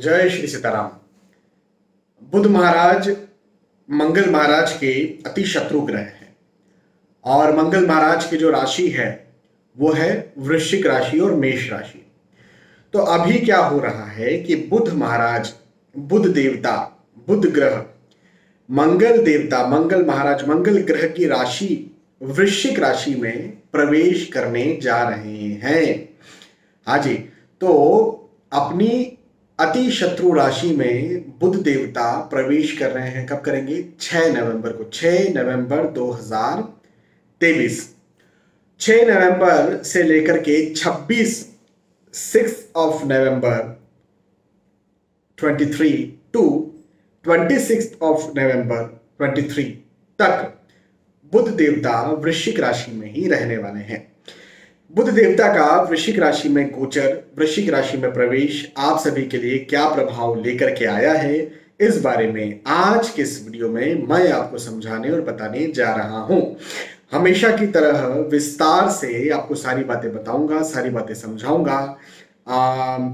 जय श्री सीताराम। बुध महाराज मंगल महाराज के अति शत्रु ग्रह हैं और मंगल महाराज की जो राशि है वो है वृश्चिक राशि और मेष राशि। तो अभी क्या हो रहा है कि बुध महाराज, बुध देवता, बुध ग्रह, मंगल देवता, मंगल महाराज, मंगल ग्रह की राशि वृश्चिक राशि में प्रवेश करने जा रहे हैं। हाँ जी, तो अपनी अति शत्रु राशि में बुध देवता प्रवेश कर रहे हैं। कब करेंगे? 6 नवंबर को। 6 नवंबर 2023। 6 नवंबर से लेकर के 6 नवंबर 23 टू 26 नवंबर 23 तक बुध देवता वृश्चिक राशि में ही रहने वाले हैं। बुध देवता का वृश्चिक राशि में गोचर, वृश्चिक राशि में प्रवेश आप सभी के लिए क्या प्रभाव लेकर के आया है, इस बारे में आज के इस वीडियो में मैं आपको समझाने और बताने जा रहा हूं। हमेशा की तरह विस्तार से आपको सारी बातें बताऊंगा, सारी बातें समझाऊंगा,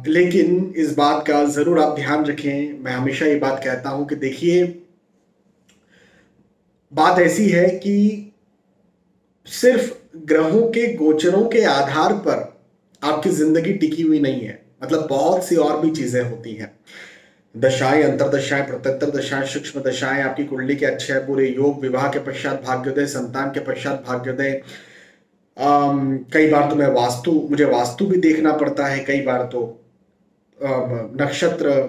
लेकिन इस बात का जरूर आप ध्यान रखें। मैं हमेशा ये बात कहता हूं कि देखिए, बात ऐसी है कि सिर्फ ग्रहों के गोचरों के आधार पर आपकी जिंदगी टिकी हुई नहीं है। मतलब बहुत सी और भी चीजें होती हैं। दशाएं, अंतरदशाएं, प्रत्यंतर दशाएं, सूक्ष्म दशाएं, आपकी कुंडली के अच्छे बुरे योग, विवाह के पश्चात भाग्योदय, संतान के पश्चात भाग्योदय। कई बार तो मुझे वास्तु भी देखना पड़ता है। कई बार तो नक्षत्र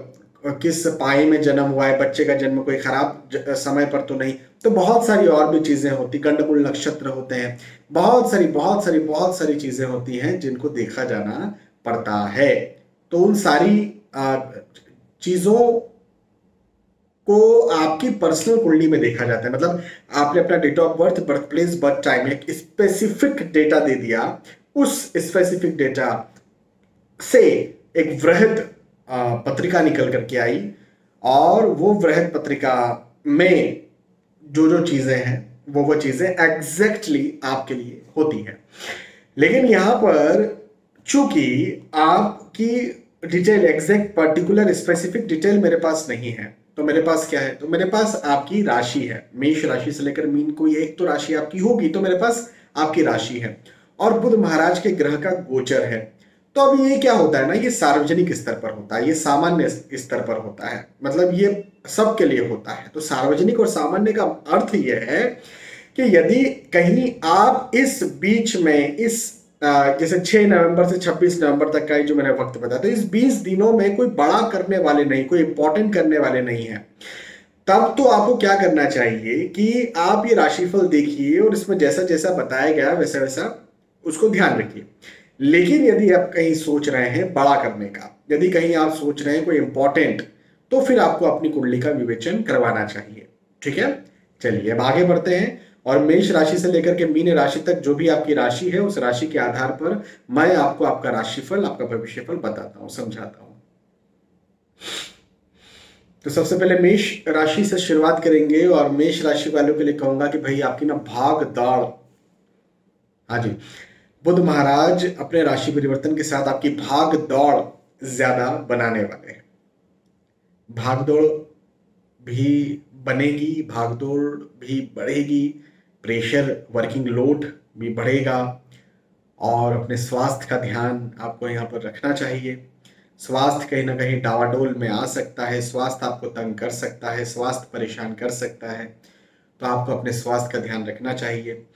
किस पाए में जन्म हुआ है, बच्चे का जन्म कोई खराब समय पर तो नहीं। तो बहुत सारी और भी चीजें होती, गंडमूल नक्षत्र होते हैं, बहुत सारी चीजें होती हैं जिनको देखा जाना पड़ता है। तो उन सारी चीजों को आपकी पर्सनल कुंडली में देखा जाता है। मतलब आपने अपना date of birth, birth place, birth time, एक स्पेसिफिक डेटा दे दिया। उस स्पेसिफिक डेटा से एक वृहद पत्रिका निकल करके आई और वो वृहद पत्रिका में जो चीजें हैं वो चीजें एग्जैक्टली आपके लिए होती है। लेकिन यहां पर चूंकि आपकी detail, exact particular specific detail मेरे पास नहीं है, तो मेरे पास क्या है? तो मेरे पास आपकी राशि है। मेष राशि से लेकर मीन, कोई एक तो राशि आपकी होगी, तो मेरे पास आपकी राशि है और बुध महाराज के ग्रह का गोचर है। तो अब ये क्या होता है ना, ये सार्वजनिक स्तर पर होता है, ये सामान्य स्तर पर होता है। मतलब ये सबके लिए होता है। तो सार्वजनिक और सामान्य का अर्थ यह है कि यदि कहीं आप इस बीच में जैसे 6 नवंबर से 26 नवंबर तक का जो मैंने वक्त बताया, तो इस 20 दिनों में कोई बड़ा करने वाले नहीं, कोई इंपॉर्टेंट करने वाले नहीं है, तब तो आपको क्या करना चाहिए कि आप ये राशिफल देखिए और इसमें जैसा जैसा बताया गया वैसा वैसा उसको ध्यान रखिए। लेकिन यदि आप कहीं सोच रहे हैं बड़ा करने का, यदि कहीं आप सोच रहे हैं कोई इंपॉर्टेंट, तो फिर आपको अपनी कुंडली का विवेचन करवाना चाहिए। ठीक है, चलिए अब आगे बढ़ते हैं और मेष राशि से लेकर के मीन राशि तक जो भी आपकी राशि है, उस राशि के आधार पर मैं आपको आपका राशिफल, आपका भविष्यफल बताता हूं, समझाता हूं। तो सबसे पहले मेष राशि से शुरुआत करेंगे और मेष राशि वालों के लिए कहूंगा कि भाई आपकी ना भाग दौड़, हाँ जी, बुध महाराज अपने राशि परिवर्तन के साथ आपकी भाग दौड़ ज्यादा बनाने वाले हैं। भाग दौड़ भी बनेगी, भाग दौड़ भी बढ़ेगी, प्रेशर, वर्किंग लोड भी बढ़ेगा और अपने स्वास्थ्य का ध्यान आपको यहाँ पर रखना चाहिए। स्वास्थ्य कहीं ना कहीं डावाडोल में आ सकता है, स्वास्थ्य आपको तंग कर सकता है, स्वास्थ्य परेशान कर सकता है, तो आपको अपने स्वास्थ्य का ध्यान रखना चाहिए।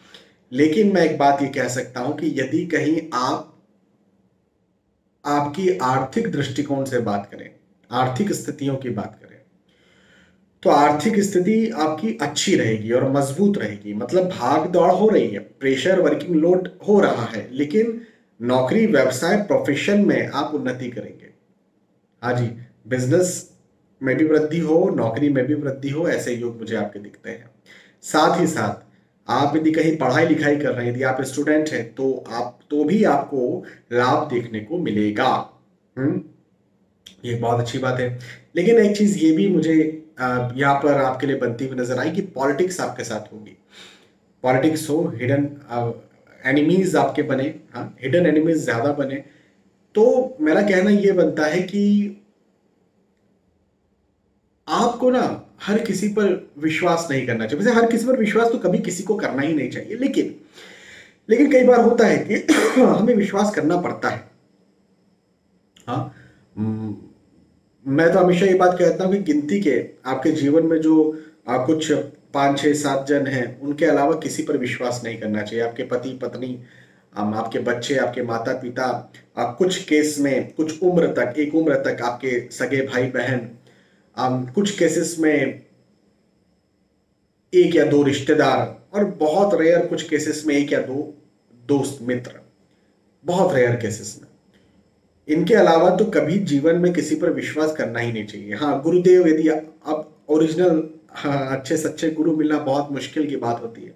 लेकिन मैं एक बात ये कह सकता हूं कि यदि कहीं आपकी आर्थिक दृष्टिकोण से बात करें, आर्थिक स्थितियों की बात करें, तो आर्थिक स्थिति आपकी अच्छी रहेगी और मजबूत रहेगी। मतलब भाग दौड़ हो रही है, प्रेशर, वर्किंग लोड हो रहा है, लेकिन नौकरी, व्यवसाय, प्रोफेशन में आप उन्नति करेंगे। हाँ जी, बिजनेस में भी वृद्धि हो, नौकरी में भी वृद्धि हो, ऐसे योग मुझे आपके दिखते हैं। साथ ही साथ आप यदि कहीं पढ़ाई लिखाई कर रहे हैं, यदि आप स्टूडेंट हैं, तो भी आपको लाभ देखने को मिलेगा। ये बहुत अच्छी बात है। लेकिन एक चीज ये भी मुझे यहाँ पर आपके लिए बनती हुई नजर आई कि पॉलिटिक्स आपके साथ होगी। पॉलिटिक्स हो, हिडन एनिमीज आपके बने, हाँ, हिडन एनिमीज ज्यादा बने, तो मेरा कहना ये बनता है कि आपको ना हर किसी पर विश्वास नहीं करना चाहिए। वैसे हर किसी पर विश्वास तो कभी किसी को करना ही नहीं चाहिए, लेकिन लेकिन कई बार होता है कि हमें विश्वास करना पड़ता है। हाँ। मैं तो हमेशा ये बात कहता हूँ कि गिनती के आपके जीवन में जो कुछ 5 6 7 जन हैं, उनके अलावा किसी पर विश्वास नहीं करना चाहिए। आपके पति पत्नी, आपके बच्चे, आपके माता पिता, कुछ केस में कुछ उम्र तक, एक उम्र तक आपके सगे भाई बहन, कुछ केसेस में एक या दो रिश्तेदार, और बहुत रेयर कुछ केसेस में एक या दो दोस्त मित्र, बहुत रेयर केसेस में। इनके अलावा तो कभी जीवन में किसी पर विश्वास करना ही नहीं चाहिए। हाँ, गुरुदेव, यदि अब ओरिजिनल, हाँ, अच्छे सच्चे गुरु मिलना बहुत मुश्किल की बात होती है,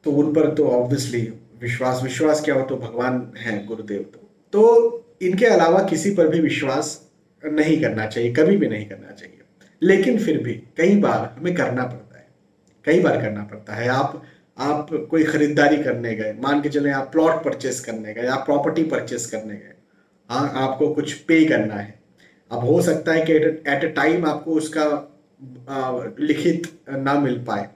तो उन पर तो ऑब्वियसली विश्वास, विश्वास क्या हो, तो भगवान हैं गुरुदेव। तो इनके अलावा किसी पर भी विश्वास नहीं करना चाहिए, कभी भी नहीं करना चाहिए। लेकिन फिर भी कई बार हमें करना पड़ता है, कई बार करना पड़ता है। आप कोई खरीदारी करने गए, मान के चले आप प्लॉट परचेस करने गए, आप प्रॉपर्टी परचेस करने गए, हाँ, आपको कुछ पे करना है। अब हो सकता है कि एट अ टाइम आपको उसका लिखित ना मिल पाए,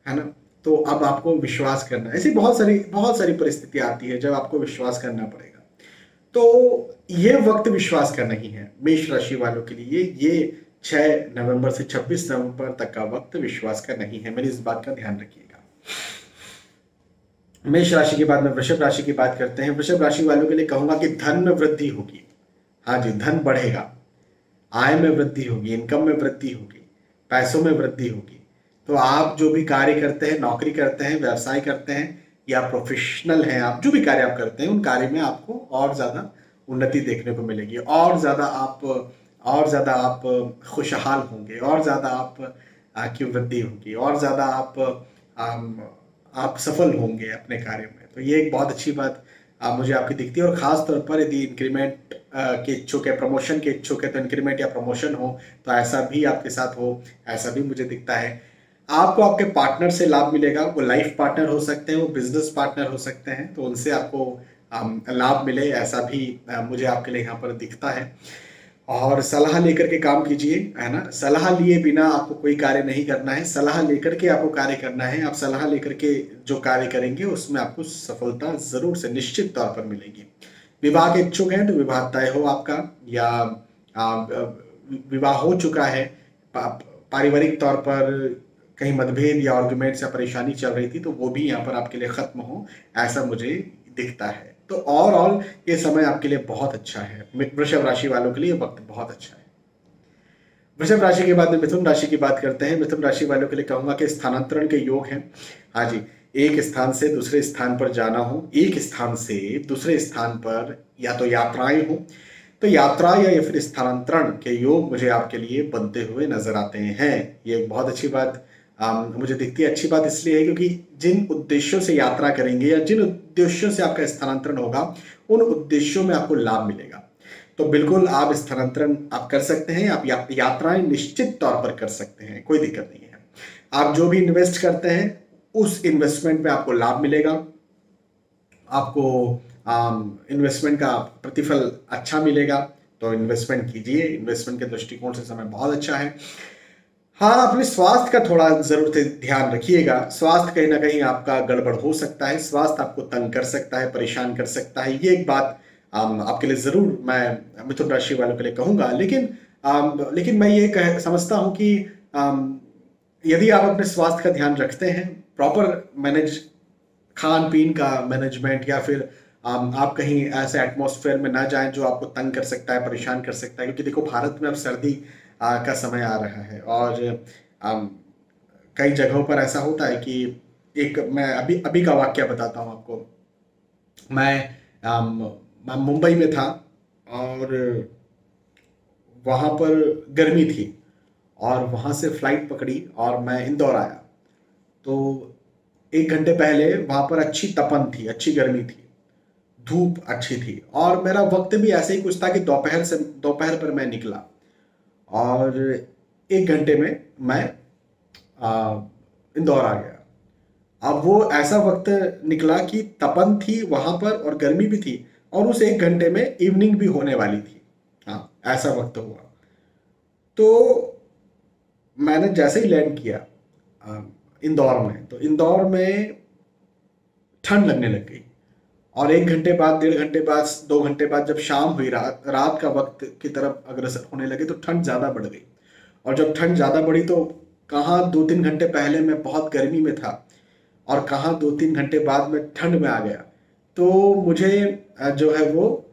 है ना। तो अब आपको विश्वास करना है। ऐसी बहुत सारी परिस्थितियां आती है जब आपको विश्वास करना पड़ेगा। तो ये वक्त विश्वास का नहीं है मेष राशि वालों के लिए। ये 6 नवंबर से 26 नवंबर तक का वक्त विश्वास का नहीं है, मेरी इस बात का ध्यान रखिएगा। मेष राशि के बाद में वृषभ राशि की बात करते हैं। वृषभ राशि वालों के लिए कहूंगा कि धन में वृद्धि होगी। हाँ जी, धन बढ़ेगा, आय में वृद्धि होगी, इनकम में वृद्धि होगी, पैसों में वृद्धि होगी। तो आप जो भी कार्य करते हैं, नौकरी करते हैं, व्यवसाय करते हैं, या प्रोफेशनल हैं, आप जो भी कार्य आप करते हैं, उन कार्य में आपको और ज्यादा उन्नति देखने को मिलेगी, और ज्यादा आप खुशहाल होंगे, और ज्यादा आप की वृद्धि होगी, और ज्यादा आप सफल होंगे अपने कार्य में। तो ये एक बहुत अच्छी बात मुझे आपकी दिखती है। और खास तौर पर यदि इंक्रीमेंट के इच्छुक है, प्रमोशन के इच्छुक है, तो इंक्रीमेंट या प्रमोशन हो तो ऐसा भी आपके साथ हो, ऐसा भी मुझे दिखता है। आपको आपके पार्टनर से लाभ मिलेगा। वो लाइफ पार्टनर हो सकते हैं, वो बिजनेस पार्टनर हो सकते हैं, तो उनसे आपको लाभ मिले, ऐसा भी मुझे आपके लिए यहाँ पर दिखता है। और सलाह लेकर के काम कीजिए, है ना। सलाह लिए बिना आपको कोई कार्य नहीं करना है, सलाह लेकर के आपको कार्य करना है। आप सलाह लेकर के जो कार्य करेंगे उसमें आपको सफलता जरूर से निश्चित तौर पर मिलेगी। विवाह के इच्छुक हैं तो विवाह तय हो आपका, या विवाह हो चुका है, पारिवारिक तौर पर कहीं मतभेद या आर्गुमेंट्स या परेशानी चल रही थी, तो वो भी यहाँ पर आपके लिए खत्म हो, ऐसा मुझे दिखता है। तो ओवरऑल ये समय आपके लिए बहुत अच्छा है। वृषभ राशि वालों के लिए वक्त बहुत अच्छा है। वृषभ राशि के बाद में मिथुन राशि की बात करते हैं। मिथुन राशि वालों के लिए कहूंगा कि स्थानांतरण के योग हैं। हाँ जी, एक स्थान से दूसरे स्थान पर जाना हो, एक स्थान से दूसरे स्थान पर या तो यात्राएं हो, तो यात्रा या फिर स्थानांतरण के योग मुझे आपके लिए बनते हुए नजर आते हैं। ये एक बहुत अच्छी बात मुझे दिखती है। अच्छी बात इसलिए है क्योंकि जिन उद्देश्यों से यात्रा करेंगे या जिन उद्देश्यों से आपका स्थानांतरण होगा, उन उद्देश्यों में आपको लाभ मिलेगा। तो बिल्कुल आप स्थानांतरण आप कर सकते हैं, आप यात्राएं निश्चित तौर पर कर सकते हैं, कोई दिक्कत नहीं है। आप जो भी इन्वेस्ट करते हैं उस इन्वेस्टमेंट में आपको लाभ मिलेगा, आपको इन्वेस्टमेंट का प्रतिफल अच्छा मिलेगा। तो इन्वेस्टमेंट कीजिए, इन्वेस्टमेंट के दृष्टिकोण से समय बहुत अच्छा है। हाँ, अपने स्वास्थ्य का थोड़ा जरूर से ध्यान रखिएगा। स्वास्थ्य कहीं ना कहीं आपका गड़बड़ हो सकता है, स्वास्थ्य आपको तंग कर सकता है, परेशान कर सकता है। ये एक बात आपके लिए जरूर मैं मिथुन राशि वालों के लिए कहूंगा। लेकिन मैं ये समझता हूं कि यदि आप अपने स्वास्थ्य का ध्यान रखते हैं, प्रॉपर मैनेज खान पीन का मैनेजमेंट, या फिर आप कहीं ऐसे एटमॉस्फेयर में ना जाएं जो आपको तंग कर सकता है, परेशान कर सकता है। क्योंकि देखो, भारत में अब सर्दी का समय आ रहा है, और कई जगहों पर ऐसा होता है कि मैं अभी अभी का वाक्य बताता हूँ आपको। मैं मुंबई में था, और वहाँ पर गर्मी थी, और वहाँ से फ्लाइट पकड़ी और मैं इंदौर आया। तो 1 घंटे पहले वहाँ पर अच्छी तपन थी, अच्छी गर्मी थी, धूप अच्छी थी, और मेरा वक्त भी ऐसे ही कुछ था कि दोपहर पर मैं निकला, और 1 घंटे में मैं इंदौर आ गया। अब वो ऐसा वक्त निकला कि तपन थी वहां पर और गर्मी भी थी, और उस 1 घंटे में इवनिंग भी होने वाली थी। हाँ, ऐसा वक्त हुआ। तो मैंने जैसे ही लैंड किया इंदौर में, तो इंदौर में ठंड लगने लग गई। और 1 घंटे बाद, 1.5 घंटे बाद, 2 घंटे बाद जब शाम हुई, रात का वक्त की तरफ अग्रसर होने लगे, तो ठंड ज़्यादा बढ़ गई। और जब ठंड ज़्यादा बढ़ी तो कहाँ 2-3 घंटे पहले मैं बहुत गर्मी में था और कहाँ 2-3 घंटे बाद में ठंड में आ गया। तो मुझे जो है वो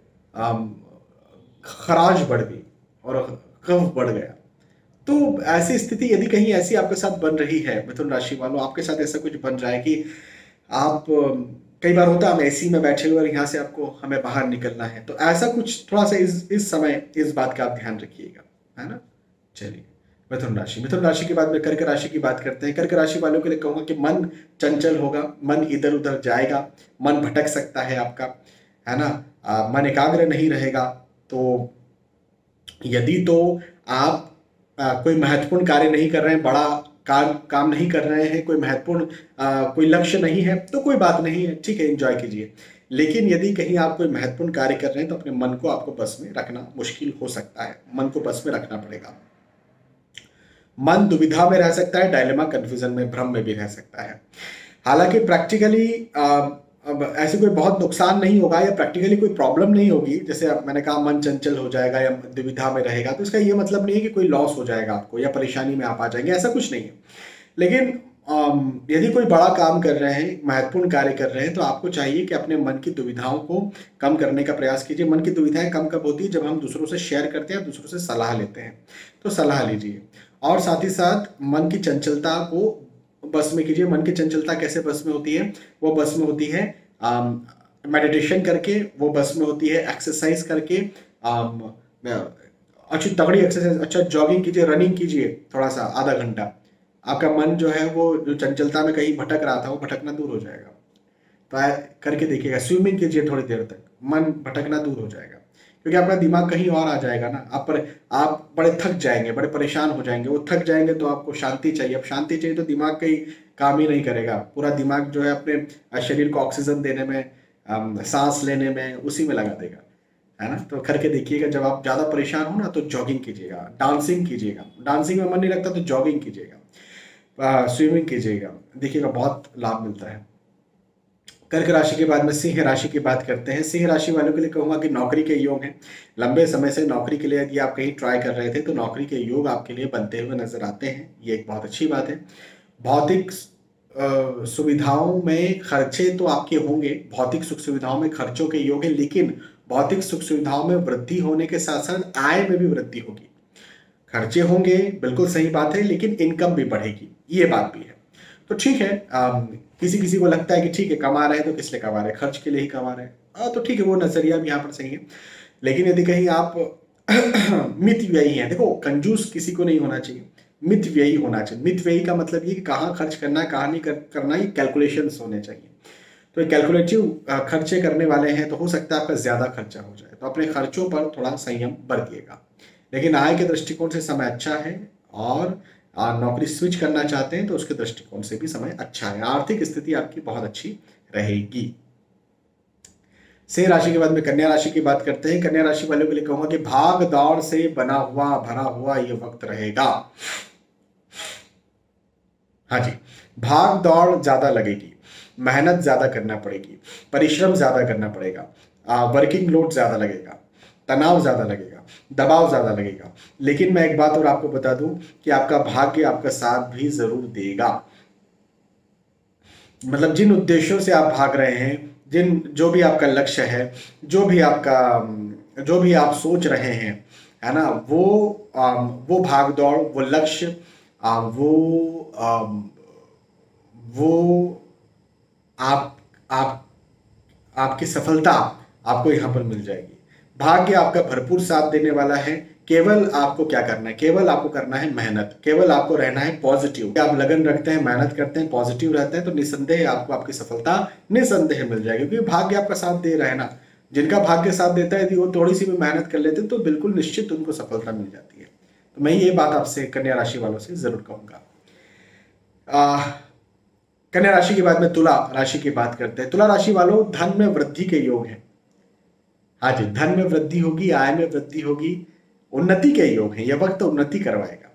खराश बढ़ गई और कफ बढ़ गया। तो ऐसी स्थिति यदि कहीं ऐसी आपके साथ बन रही है मिथुन राशि वालों, आपके साथ ऐसा कुछ बन रहा है कि आप कई बार होता है हम एसी में बैठे हुए और यहाँ से आपको हमें बाहर निकलना है, तो ऐसा कुछ थोड़ा सा इस समय इस बात का आप ध्यान रखिएगा, है ना। चलिए, मिथुन राशि के बाद में कर्क राशि की बात करते हैं। कर्क राशि वालों के लिए कहूंगा कि मन चंचल होगा, मन इधर उधर जाएगा, मन भटक सकता है आपका, है ना। मन एकाग्र नहीं रहेगा। तो यदि तो आप कोई महत्वपूर्ण कार्य नहीं कर रहे हैं, बड़ा काम नहीं कर रहे हैं, कोई महत्वपूर्ण कोई लक्ष्य नहीं है, तो कोई बात नहीं है, ठीक है, एंजॉय कीजिए। लेकिन यदि कहीं आप कोई महत्वपूर्ण कार्य कर रहे हैं तो अपने मन को आपको बस में रखना मुश्किल हो सकता है, मन को बस में रखना पड़ेगा। मन दुविधा में रह सकता है, डायलेमा, कंफ्यूजन में, भ्रम में भी रह सकता है। हालांकि प्रैक्टिकली अब ऐसे कोई बहुत नुकसान नहीं होगा या प्रैक्टिकली कोई प्रॉब्लम नहीं होगी। जैसे अब मैंने कहा मन चंचल हो जाएगा या दुविधा में रहेगा, तो इसका ये मतलब नहीं है कि कोई लॉस हो जाएगा आपको या परेशानी में आप आ जाएंगे, ऐसा कुछ नहीं है। लेकिन यदि कोई बड़ा काम कर रहे हैं, महत्वपूर्ण कार्य कर रहे हैं, तो आपको चाहिए कि अपने मन की दुविधाओं को कम करने का प्रयास कीजिए। मन की दुविधाएं कम कब होती है? जब हम दूसरों से शेयर करते हैं, दूसरों से सलाह लेते हैं, तो सलाह लीजिए। और साथ ही साथ मन की चंचलता को बस में कीजिए। मन की चंचलता कैसे बस में होती है? वो बस में होती है मेडिटेशन करके, वो बस में होती है एक्सरसाइज करके, अच्छी तगड़ी एक्सरसाइज, अच्छा जॉगिंग कीजिए, रनिंग कीजिए थोड़ा सा, आधा घंटा। आपका मन जो है वो जो चंचलता में कहीं भटक रहा था, वो भटकना दूर हो जाएगा। तो करके देखिएगा। स्विमिंग कीजिए थोड़ी देर तक, मन भटकना दूर हो जाएगा, क्योंकि आपका दिमाग कहीं और आ जाएगा ना। आप बड़े थक जाएंगे, बड़े परेशान हो जाएंगे। वो थक जाएंगे तो आपको शांति चाहिए। अब शांति चाहिए तो दिमाग कहीं काम ही नहीं करेगा। पूरा दिमाग जो है अपने शरीर को ऑक्सीजन देने में, सांस लेने में, उसी में लगा देगा, है ना। तो करके देखिएगा। जब आप ज़्यादा परेशान हो ना तो जॉगिंग कीजिएगा, डांसिंग कीजिएगा। डांसिंग में मन नहीं लगता तो जॉगिंग कीजिएगा, स्विमिंग कीजिएगा, देखिएगा बहुत लाभ मिलता है। कर्क राशि के बाद में सिंह राशि की बात करते हैं। सिंह राशि वालों के लिए कहूँगा कि नौकरी के योग हैं। लंबे समय से नौकरी के लिए यदि आप कहीं ट्राई कर रहे थे तो नौकरी के योग आपके लिए बनते हुए नजर आते हैं, ये एक बहुत अच्छी बात है। भौतिक सुविधाओं में खर्चे तो आपके होंगे, भौतिक सुख सुविधाओं में खर्चों के योग है, लेकिन भौतिक सुख सुविधाओं में वृद्धि होने के साथ साथ आय में भी वृद्धि होगी। खर्चे होंगे, बिल्कुल सही बात है, लेकिन इनकम भी बढ़ेगी, ये बात भी है। तो ठीक है, किसी किसी को लगता है कि ठीक है कमा रहे हैं तो किस लिए कमा रहे हैं, खर्च के लिए ही कमा रहे हैं, तो ठीक है, वो नजरिया भी यहाँ पर सही है। लेकिन यदि कहीं आप मित व्ययी हैं, देखो कंजूस किसी को नहीं होना चाहिए, मित व्ययी होना चाहिए। मित व्ययी का मतलब ये कि कहाँ खर्च करना है, कहाँ नहीं करना, ये कैलकुलेशंस होने चाहिए। तो कैलकुलेटिव खर्चे करने वाले हैं तो हो सकता है आपका ज्यादा खर्चा हो जाए, तो अपने खर्चों पर थोड़ा संयम बरतिएगा। लेकिन आय के दृष्टिकोण से समय अच्छा है, और नौकरी स्विच करना चाहते हैं तो उसके दृष्टिकोण से भी समय अच्छा है। आर्थिक स्थिति आपकी बहुत अच्छी रहेगी। सिंह राशि के बाद में कन्या राशि की बात करते हैं। कन्या राशि वालों के लिए कहूंगा कि भाग दौड़ से बना हुआ भरा हुआ ये वक्त रहेगा। हाँ जी, भाग दौड़ ज्यादा लगेगी, मेहनत ज्यादा करना पड़ेगी, परिश्रम ज्यादा करना पड़ेगा, वर्किंग लोड ज्यादा लगेगा, तनाव ज्यादा लगेगा, दबाव ज्यादा लगेगा। लेकिन मैं एक बात और आपको बता दूं कि आपका भाग्य आपका साथ भी जरूर देगा। मतलब जिन उद्देश्यों से आप भाग रहे हैं, जो भी आपका लक्ष्य है, जो भी आप सोच रहे हैं, है ना, वो भाग दौड़, वो लक्ष्य, वो आपकी सफलता आपको यहाँ पर मिल जाएगी। भाग्य आपका भरपूर साथ देने वाला है। केवल आपको क्या करना है? केवल आपको करना है मेहनत, केवल आपको रहना है पॉजिटिव। आप लगन रखते हैं, मेहनत करते हैं, पॉजिटिव रहते हैं, तो निसंदेह आपको आपकी सफलता निसंदेह मिल जाएगी, क्योंकि भाग्य आपका साथ दे रहा है ना। जिनका भाग्य साथ देता है, यदि वो थोड़ी सी भी मेहनत कर लेते हैं तो बिल्कुल निश्चित उनको सफलता मिल जाती है। तो मैं ये बात आपसे कन्या राशि वालों से जरूर कहूंगा। कन्या राशि के बाद में तुला राशि की बात करते हैं। तुला राशि वालों, धन में वृद्धि के योग है। हाँ जी, धन में वृद्धि होगी, आय में वृद्धि होगी, उन्नति के योग हैं। यह वक्त उन्नति करवाएगा,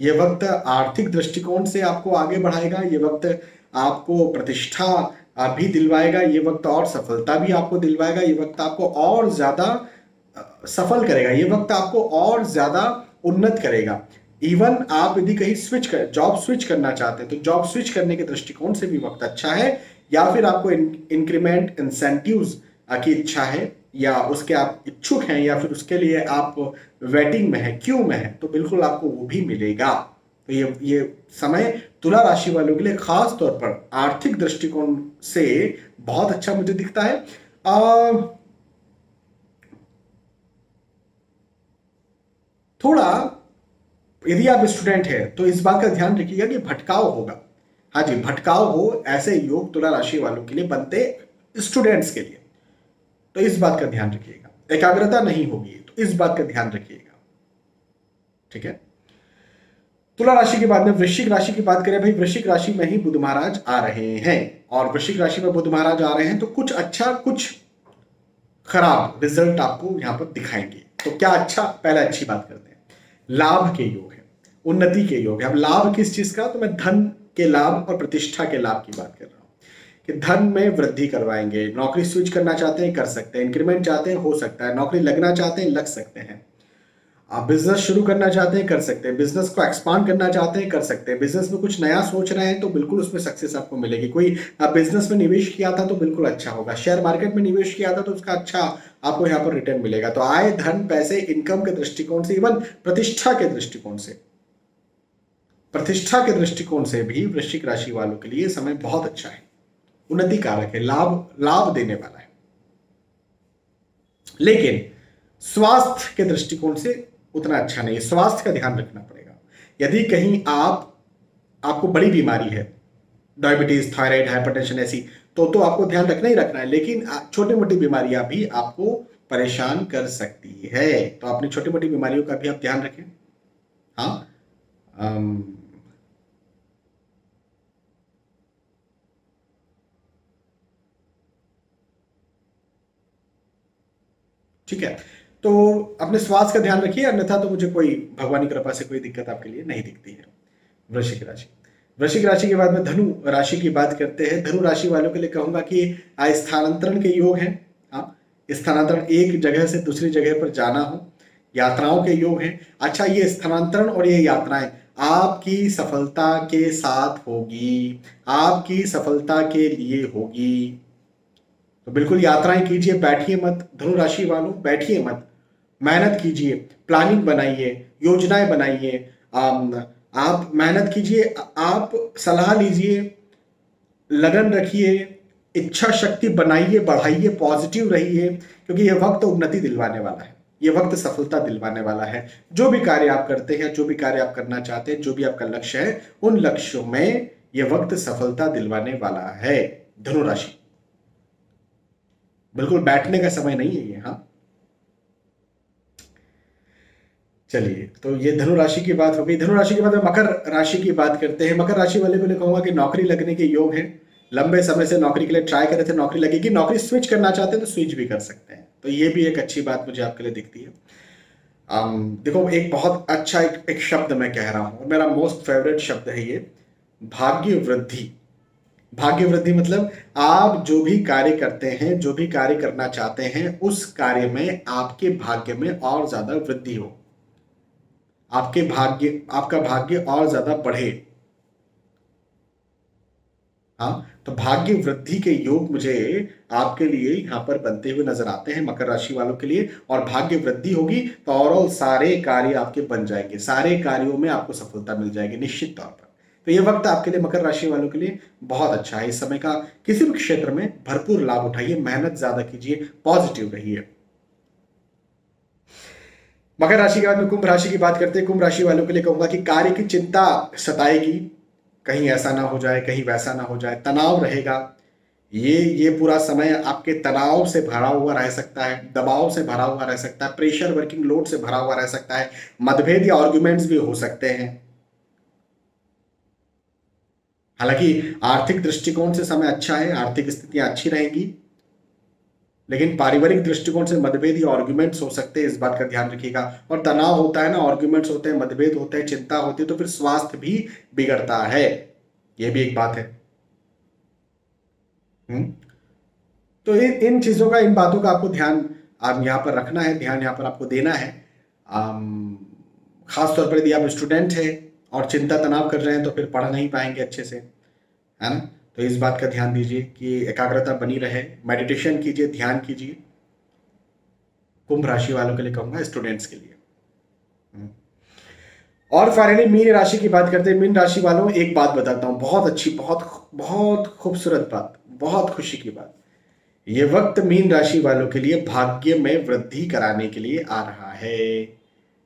यह वक्त आर्थिक दृष्टिकोण से आपको आगे बढ़ाएगा, ये वक्त आपको प्रतिष्ठा भी दिलवाएगा, ये वक्त और सफलता भी आपको दिलवाएगा, ये वक्त आपको और ज्यादा सफल करेगा, ये वक्त आपको और ज्यादा उन्नत करेगा। इवन आप यदि कहीं जॉब स्विच करना चाहते हैं तो जॉब स्विच करने के दृष्टिकोण से भी वक्त अच्छा है, या फिर आपको इंक्रीमेंट इंसेंटिव्स की इच्छा है, या उसके आप इच्छुक हैं, या फिर उसके लिए आप वेटिंग में है, क्यू में है, तो बिल्कुल आपको वो भी मिलेगा। तो ये समय तुला राशि वालों के लिए खास तौर पर आर्थिक दृष्टिकोण से बहुत अच्छा मुझे दिखता है। थोड़ा यदि आप स्टूडेंट हैं तो इस बात का ध्यान रखिएगा कि भटकाव होगा। हाँ जी, भटकाव हो, ऐसे योग तुला राशि वालों के लिए बनते स्टूडेंट्स के लिए, तो इस बात का ध्यान रखिएगा। एकाग्रता नहीं होगी तो इस बात का ध्यान रखिएगा, ठीक है। तुला राशि के बाद में वृश्चिक राशि की बात करें, भाई वृश्चिक राशि में ही बुध महाराज आ रहे हैं, और वृश्चिक राशि में बुध महाराज आ रहे हैं तो कुछ अच्छा कुछ खराब रिजल्ट आपको यहां पर दिखाएंगे। तो क्या अच्छा, पहले अच्छी बात करते हैं। लाभ के योग है, उन्नति के योग है। अब लाभ किस चीज का, तो मैं धन के लाभ और प्रतिष्ठा के लाभ की बात कर रहा हूं कि धन में वृद्धि करवाएंगे। नौकरी स्विच करना चाहते हैं कर सकते हैं, इंक्रीमेंट चाहते हैं हो सकता है, नौकरी लगना चाहते हैं लग सकते हैं, आप बिजनेस शुरू करना चाहते हैं कर सकते हैं, बिजनेस को एक्सपांड करना चाहते हैं कर सकते हैं, बिजनेस में कुछ नया सोच रहे हैं तो बिल्कुल उसमें सक्सेस आपको मिलेगी। कोई आप बिजनेस में निवेश किया था तो बिल्कुल अच्छा होगा, शेयर मार्केट में निवेश किया था तो उसका अच्छा आपको यहाँ पर रिटर्न मिलेगा। तो आय, धन, पैसे, इनकम के दृष्टिकोण से, इवन प्रतिष्ठा के दृष्टिकोण से, प्रतिष्ठा के दृष्टिकोण से भी वृश्चिक राशि वालों के लिए समय बहुत अच्छा है, उन्नति कारक है, लाभ देने वाला है। लेकिन स्वास्थ्य के दृष्टिकोण से उतना अच्छा नहीं है, स्वास्थ्य का ध्यान रखना पड़ेगा। यदि कहीं आपको बड़ी बीमारी है, डायबिटीज, थायराइड, हाइपरटेंशन ऐसी, तो आपको ध्यान रखना ही रखना है, लेकिन छोटी मोटी बीमारियां भी आपको परेशान कर सकती है, तो अपनी छोटी मोटी बीमारियों का भी आप ध्यान रखें। हाँ, ठीक है, तो अपने स्वास्थ्य का ध्यान रखिए, अन्यथा तो मुझे कोई भगवान की कृपा से कोई दिक्कत आपके लिए नहीं दिखती है। वृश्चिक राशि, वृश्चिक राशि के बाद में धनु राशि की बात करते हैं। धनु राशि वालों के लिए कहूंगा कि स्थानांतरण के योग हैं। हाँ, स्थानांतरण, एक जगह से दूसरी जगह पर जाना हो, यात्राओं के योग हैं। अच्छा, ये स्थानांतरण और ये यात्राएं आपकी सफलता के साथ होगी, आपकी सफलता के लिए होगी, तो बिल्कुल यात्राएं कीजिए, बैठिए मत धनु राशि वालों, बैठिए मत, मेहनत कीजिए, प्लानिंग बनाइए, योजनाएं बनाइए, आप मेहनत कीजिए, आप सलाह लीजिए, लगन रखिए, इच्छा शक्ति बनाइए, बढ़ाइए, पॉजिटिव रहिए, क्योंकि यह वक्त उन्नति दिलवाने वाला है, यह वक्त सफलता दिलवाने वाला है। जो भी कार्य आप करते हैं, जो भी कार्य आप करना चाहते हैं, जो भी आपका लक्ष्य है, उन लक्ष्यों में यह वक्त सफलता दिलवाने वाला है। धनु राशि, बिल्कुल बैठने का समय नहीं है ये। हाँ, चलिए, तो ये धनु राशि की बात हो गई। धनु राशि के बाद मकर राशि की बात करते हैं। मकर राशि वाले को मैं कहूंगा कि नौकरी लगने के योग हैं, लंबे समय से नौकरी के लिए ट्राई कर रहे थे, नौकरी लगेगी, नौकरी स्विच करना चाहते हैं तो स्विच भी कर सकते हैं, तो ये भी एक अच्छी बात मुझे आपके लिए दिखती है। देखो, एक बहुत अच्छा एक शब्द मैं कह रहा हूं, मेरा मोस्ट फेवरेट शब्द है ये, भाग्य वृद्धि। भाग्य वृद्धि मतलब आप जो भी कार्य करते हैं, जो भी कार्य करना चाहते हैं, उस कार्य में आपके भाग्य में और ज्यादा वृद्धि हो, आपका भाग्य और ज्यादा बढ़े। हाँ, तो भाग्य वृद्धि के योग मुझे आपके लिए यहां पर बनते हुए नजर आते हैं मकर राशि वालों के लिए, और भाग्य वृद्धि होगी तो ओवरऑल सारे कार्य आपके बन जाएंगे, सारे कार्यों में आपको सफलता मिल जाएगी निश्चित तौर पर। तो ये वक्त आपके लिए मकर राशि वालों के लिए बहुत अच्छा है। इस समय का किसी भी क्षेत्र में भरपूर लाभ उठाइए, मेहनत ज्यादा कीजिए, पॉजिटिव रहिए। मकर राशि के बाद में कुंभ राशि की बात करते हैं। कुंभ राशि वालों के लिए कहूंगा कि कार्य की चिंता सताएगी, कहीं ऐसा ना हो जाए, कहीं वैसा ना हो जाए, तनाव रहेगा। ये पूरा समय आपके तनाव से भरा हुआ रह सकता है, दबाव से भरा हुआ रह सकता है, प्रेशर वर्किंग लोड से भरा हुआ रह सकता है, मतभेद या आर्ग्यूमेंट्स भी हो सकते हैं। हालांकि आर्थिक दृष्टिकोण से समय अच्छा है, आर्थिक स्थितियां अच्छी रहेंगी। लेकिन पारिवारिक दृष्टिकोण से मतभेद या आर्ग्यूमेंट्स हो सकते हैं, इस बात का ध्यान रखिएगा। और तनाव होता है ना, आर्ग्यूमेंट्स होते हैं, मतभेद होते हैं, चिंता होती है, तो फिर स्वास्थ्य भी बिगड़ता है, ये भी एक बात है। तो इन चीजों का, इन बातों का आपको ध्यान आप यहाँ पर रखना है, ध्यान यहाँ पर आपको देना है। खास तौर पर यदि आप स्टूडेंट हैं और चिंता तनाव कर रहे हैं तो फिर पढ़ नहीं पाएंगे अच्छे से, है ना। तो इस बात का ध्यान दीजिए कि एकाग्रता बनी रहे, मेडिटेशन कीजिए, ध्यान कीजिए। कुंभ राशि वालों के लिए कहूंगा, स्टूडेंट्स के लिए। और फाइनली मीन राशि की बात करते हैं। मीन राशि वालों, एक बात बताता हूं, बहुत अच्छी, बहुत बहुत खूबसूरत बात, बहुत खुशी की बात। ये वक्त मीन राशि वालों के लिए भाग्य में वृद्धि कराने के लिए आ रहा है।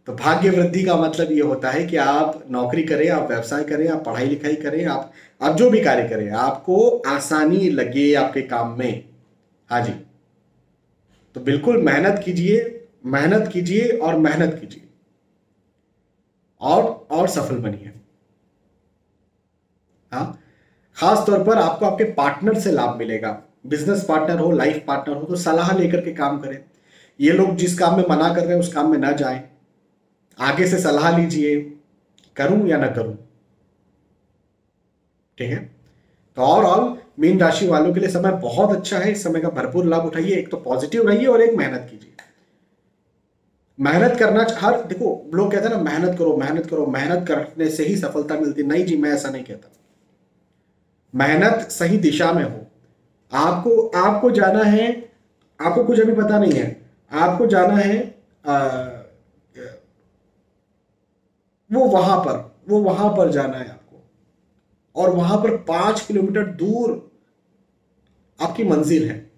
तो भाग्य वृद्धि का मतलब ये होता है कि आप नौकरी करें, आप व्यवसाय करें, आप पढ़ाई लिखाई करें, आप जो भी कार्य करें, आपको आसानी लगे आपके काम में। हाँ जी, तो बिल्कुल मेहनत कीजिए, मेहनत कीजिए और मेहनत कीजिए, और सफल बनिए। हाँ, खास तौर पर आपको आपके पार्टनर से लाभ मिलेगा। बिजनेस पार्टनर हो, लाइफ पार्टनर हो, तो सलाह लेकर के काम करें। ये लोग जिस काम में मना कर रहे हैं उस काम में ना जाएं, आगे से सलाह लीजिए, करूं या ना करूं। ठीक है, तो ओवरऑल मीन राशि वालों के लिए समय बहुत अच्छा है। इस समय का भरपूर लाभ उठाइए। एक तो पॉजिटिव रहिए और एक मेहनत कीजिए। मेहनत करना, हर देखो लोग कहते हैं ना, मेहनत करो मेहनत करो, मेहनत करने से ही सफलता मिलती। नहीं जी, मैं ऐसा नहीं कहता। मेहनत सही दिशा में हो। आपको आपको जाना है, आपको कुछ अभी पता नहीं है, आपको जाना है वो वहां पर जाना है आपको, और वहां पर 5 किलोमीटर दूर आपकी मंजिल है।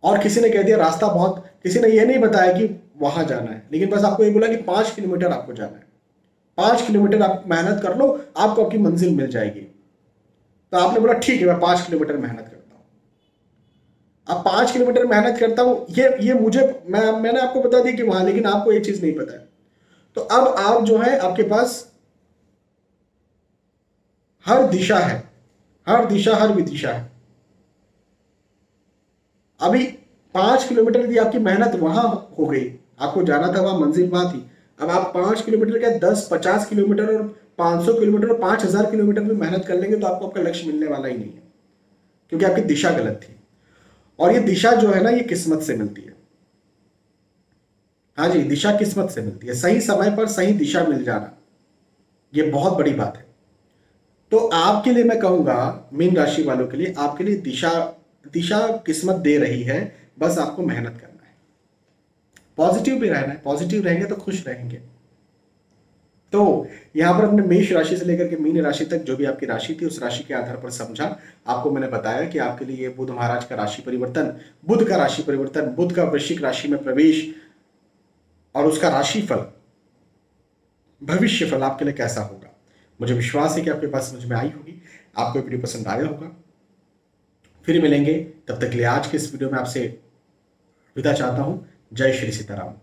और किसी ने कह दिया रास्ता बहुत, किसी ने यह नहीं बताया कि वहां जाना है, लेकिन बस आपको ये बोला कि 5 किलोमीटर आपको जाना है। 5 किलोमीटर आप मेहनत कर लो, आपको आपकी मंजिल मिल जाएगी। तो आपने बोला ठीक है, मैं 5 किलोमीटर मेहनत करता हूं। अब 5 किलोमीटर मेहनत करता हूं, ये मुझे, मैंने आपको बता दिया कि वहां, लेकिन आपको ये चीज नहीं पता है। तो अब आप जो है, आपके पास हर दिशा है, हर दिशा, हर विदिशा है। अभी 5 किलोमीटर की आपकी मेहनत वहां हो गई, आपको जाना था वहां, मंजिल वहां थी। अब आप 5 किलोमीटर का 10, 50 किलोमीटर और 500 किलोमीटर और 5000 किलोमीटर भी मेहनत कर लेंगे तो आपको आपका लक्ष्य मिलने वाला ही नहीं है, क्योंकि आपकी दिशा गलत थी। और ये दिशा जो है ना, ये किस्मत से मिलती है। हाँ जी, दिशा किस्मत से मिलती है। सही समय पर सही दिशा मिल जाना, ये बहुत बड़ी बात है। तो आपके लिए मैं कहूंगा, मीन राशि वालों के लिए, आपके लिए दिशा दिशा किस्मत दे रही है, बस आपको मेहनत करना है, पॉजिटिव भी रहना है। पॉजिटिव रहेंगे तो खुश रहेंगे। तो यहां पर अपने मेष राशि से लेकर के मीन राशि तक जो भी आपकी राशि थी, उस राशि के आधार पर समझा, आपको मैंने बताया कि आपके लिए बुध महाराज का राशि परिवर्तन, बुध का राशि परिवर्तन, बुध का वृश्चिक राशि में प्रवेश और उसका राशिफल, भविष्य फल आपके लिए कैसा होगा। मुझे विश्वास है कि आपके पास समझ में आई होगी, आपको वीडियो पसंद आया होगा। फिर मिलेंगे, तब तक के लिए आज के इस वीडियो में आपसे विदा चाहता हूं। जय श्री सीताराम।